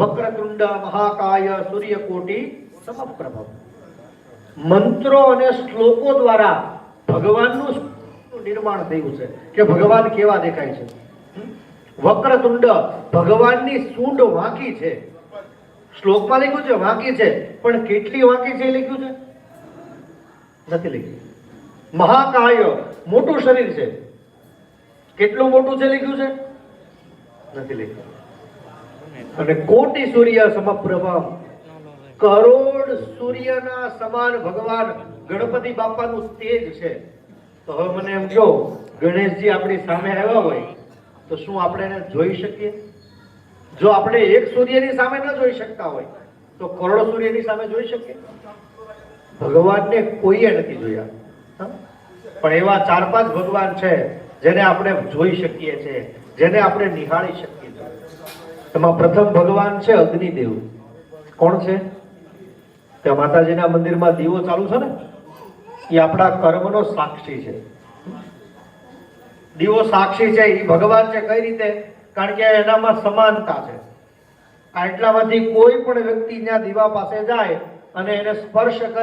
વક્રતુંડ મહાકાય સૂર્યકોટી સમપ્રભ. મંત્રો અને શ્લોકો દ્વારા ભગવાનનું નિર્માણ થયું છે કે ભગવાન કેવા દેખાય છે. વક્રતુંડ, ભગવાનની સૂંઢ વાંકી છે. શ્લોકમાં લખ્યું છે વાંકી છે, પણ કેટલી વાંકી છે એ લખ્યું છે નથી લખ્યું. મહાકાય, મોટું શરીર છે. કેટલું મોટું છે લખ્યું છે નથી લખ્યું. અને કોટી સૂર્ય સમપ્રભ, કરોડ સૂર્યના સમાન ભગવાન ગણપતિ બાપાનું તેજ છે. તો હવે મને એમ કહો, ગણેશજી આપણી સામે આવ્યા હોય તો શું આપણે એને જોઈ શકીએ? જો આપણે એક સૂર્યની સામે ન જોઈ શકતા હોય તો કરોડો સૂર્યની સામે જોઈ શકીએ? ભગવાનને કોઈએ નથી જોયા, પણ એવા 4-5 ભગવાન છે જેને આપણે જોઈ શકીએ છીએ, જેને આપણે નિહાળી શકીએ છીએ. એમાં પ્રથમ ભગવાન છે અગ્નિદેવ. કોણ છે? ત્યાં માતાજીના મંદિરમાં દીવો ચાલુ છે ને, એ આપણા કર્મનો સાક્ષી છે. દીવો સાક્ષી છે, એ ભગવાન છે. કઈ રીતે? કારણ કે એનામાં સમાનતા છે. આ એટલામાંથી કોઈ પણ વ્યક્તિ ત્યાં દીવા પાસે જાય અને એને સ્પર્શ કરે